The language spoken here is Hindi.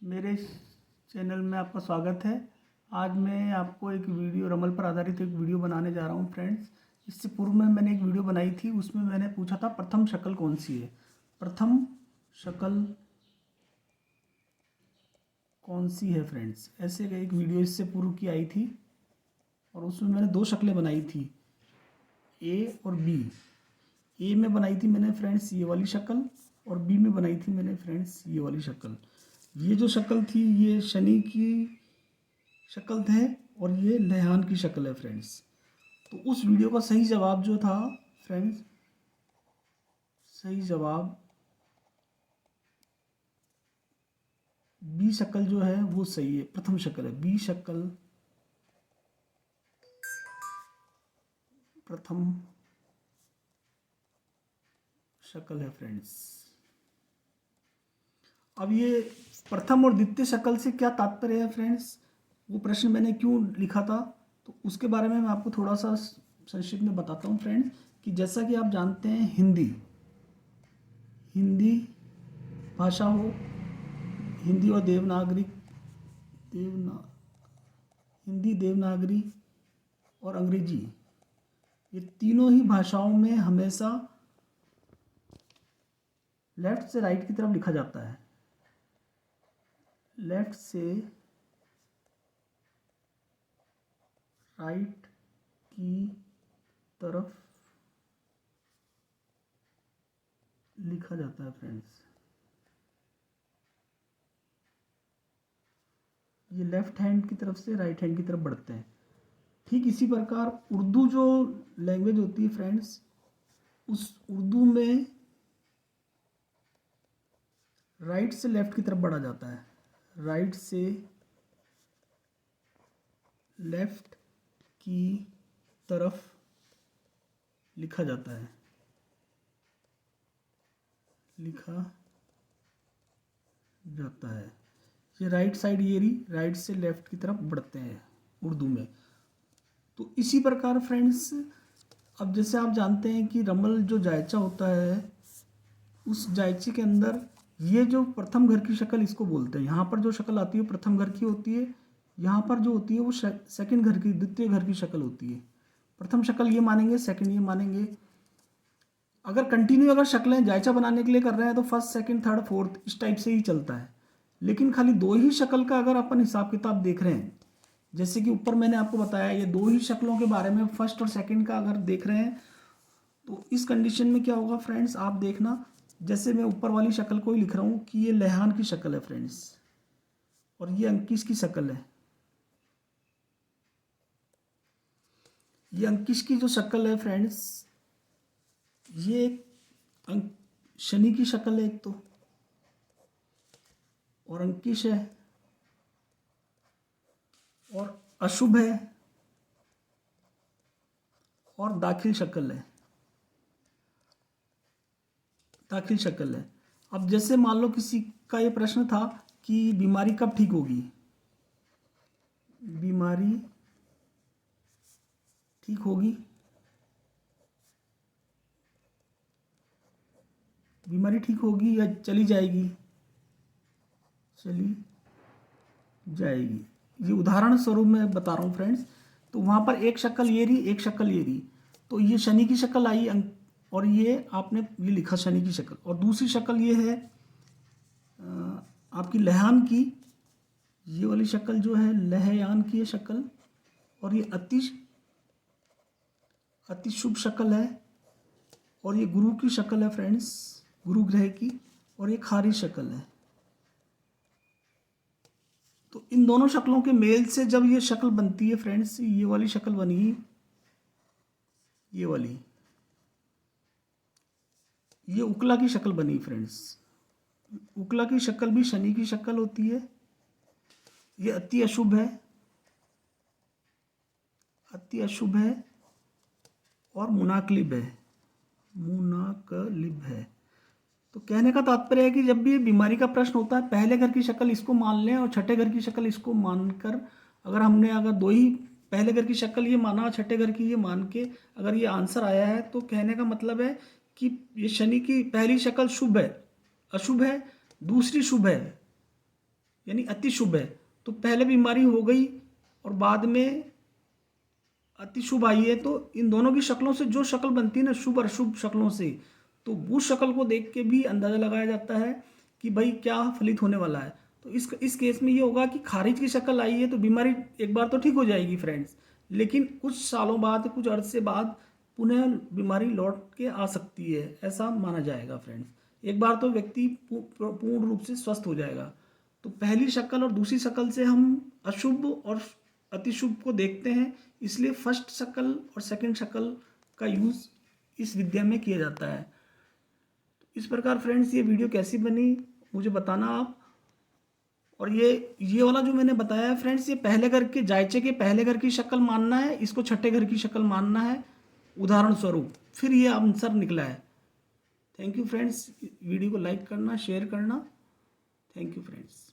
मेरे चैनल में आपका स्वागत है। आज मैं आपको एक वीडियो रमल पर आधारित एक वीडियो बनाने जा रहा हूं फ्रेंड्स। इससे पूर्व में मैंने एक वीडियो बनाई थी, उसमें मैंने पूछा था प्रथम शक्ल कौन सी है। प्रथम शक्ल कौन सी है फ्रेंड्स, ऐसे एक वीडियो इससे पूर्व की आई थी और उसमें मैंने दो शक्लें बनाई थी, ए और बी। ए में बनाई थी मैंने फ्रेंड्स ये वाली शक्ल और बी में बनाई थी मैंने फ्रेंड्स ये वाली शक्ल। ये जो शक्ल थी ये शनि की शक्ल है और ये लहयान की शक्ल है फ्रेंड्स। तो उस वीडियो का सही जवाब जो था फ्रेंड्स, सही जवाब बी शक्ल जो है वो सही है, प्रथम शक्ल है बी शक्ल, प्रथम शक्ल है फ्रेंड्स। अब ये प्रथम और द्वितीय शक्ल से क्या तात्पर्य है फ्रेंड्स, वो प्रश्न मैंने क्यों लिखा था, तो उसके बारे में मैं आपको थोड़ा सा संक्षिप्त में बताता हूँ फ्रेंड्स। कि जैसा कि आप जानते हैं हिंदी भाषा हो, हिंदी और हिंदी, देवनागरी और अंग्रेजी, ये तीनों ही भाषाओं में हमेशा लेफ्ट से राइट की तरफ लिखा जाता है। लेफ्ट से राइट की तरफ लिखा जाता है फ्रेंड्स। ये लेफ्ट हैंड की तरफ से राइट हैंड की तरफ बढ़ते हैं। ठीक इसी प्रकार उर्दू जो लैंग्वेज होती है फ्रेंड्स, उस उर्दू में राइट से लेफ्ट की तरफ बढ़ा जाता है, राइट से लेफ्ट की तरफ लिखा जाता है, लिखा जाता है। ये राइट साइड ये रही, राइट से लेफ्ट की तरफ बढ़ते हैं उर्दू में। तो इसी प्रकार फ्रेंड्स, अब जैसे आप जानते हैं कि रमल जो जायचा होता है, उस जायचे के अंदर ये जो प्रथम घर की शक्ल इसको बोलते हैं। यहाँ पर जो शक्ल आती है प्रथम घर की होती है, यहाँ पर जो होती है वो सेकंड घर की, द्वितीय घर की शक्ल होती है। प्रथम शक्ल ये मानेंगे, सेकंड ये मानेंगे। अगर कंटिन्यू अगर शक्लें जायचा बनाने के लिए कर रहे हैं तो फर्स्ट सेकंड थर्ड फोर्थ इस टाइप से ही चलता है। लेकिन खाली दो ही शक्ल का अगर अपन हिसाब किताब देख रहे हैं, जैसे कि ऊपर मैंने आपको बताया ये दो ही शक्लों के बारे में, फर्स्ट और सेकंड का अगर देख रहे हैं, तो इस कंडीशन में क्या होगा फ्रेंड्स, आप देखना। जैसे मैं ऊपर वाली शक्ल को ही लिख रहा हूँ कि ये लहयान की शक्ल है फ्रेंड्स और ये अंकिश की शक्ल है। ये अंकिश की जो शक्ल है फ्रेंड्स, ये शनि की शक्ल है एक तो, और अंकिश है और अशुभ है और दाखिल शक्ल है, दाखिल शक्ल है। अब जैसे मान लो किसी का ये प्रश्न था कि बीमारी कब ठीक होगी, बीमारी ठीक होगी, बीमारी ठीक होगी या चली जाएगी, चली जाएगी। ये उदाहरण स्वरूप मैं बता रहा हूँ फ्रेंड्स। तो वहाँ पर एक शक्ल ये रही, एक शक्ल ये रही, तो ये शनि की शक्ल आई और ये आपने ये लिखा शनि की शक्ल, और दूसरी शक्ल ये है आपकी लहयान की, ये वाली शक्ल जो है लहयान की ये शक्ल, और ये अति शुभ शक्ल है, और ये गुरु की शक्ल है फ्रेंड्स, गुरु ग्रह की, और ये खारी शक्ल है। तो इन दोनों शक्लों के मेल से जब ये शक्ल बनती है फ्रेंड्स, ये वाली शक्ल बनी, ये वाली, ये उकला की शक्ल बनी फ्रेंड्स। उकला की शक्ल भी शनि की शक्ल होती है। ये अति अशुभ है, अति अशुभ है और मुनाकलिब है, मुनाकलिब है। तो कहने का तात्पर्य है कि जब भी ये बीमारी का प्रश्न होता है, पहले घर की शक्ल इसको मान लें और छठे घर की शक्ल इसको मानकर, अगर दो ही पहले घर की शक्ल ये माना और छठे घर की ये मान के अगर ये आंसर आया है, तो कहने का मतलब है कि ये शनि की पहली शक्ल शुभ है, अशुभ है, दूसरी शुभ है, यानी अति शुभ है, तो पहले बीमारी हो गई और बाद में अति शुभ आई है, तो इन दोनों की शक्लों से जो शक्ल बनती है ना शुभ और अशुभ शक्लों से, तो उस शक्ल को देख के भी अंदाज़ा लगाया जाता है कि भाई क्या फलित होने वाला है। तो इस केस में ये होगा कि खारिज की शक्ल आई है तो बीमारी एक बार तो ठीक हो जाएगी फ्रेंड्स, लेकिन कुछ सालों बाद, कुछ अरसे बाद पुनः बीमारी लौट के आ सकती है, ऐसा माना जाएगा फ्रेंड्स। एक बार तो व्यक्ति पूर्ण रूप से स्वस्थ हो जाएगा। तो पहली शक्ल और दूसरी शक्ल से हम अशुभ और अतिशुभ को देखते हैं, इसलिए फर्स्ट शक्ल और सेकंड शक्ल का यूज़ इस विद्या में किया जाता है। तो इस प्रकार फ्रेंड्स ये वीडियो कैसी बनी मुझे बताना आप। और ये वाला जो मैंने बताया है फ्रेंड्स, ये पहले घर के जायचे के पहले घर की शक्ल मानना है, इसको छठे घर की शक्ल मानना है उदाहरण स्वरूप, फिर ये आंसर निकला है। थैंक यू फ्रेंड्स, वीडियो को लाइक करना, शेयर करना। Thank you friends.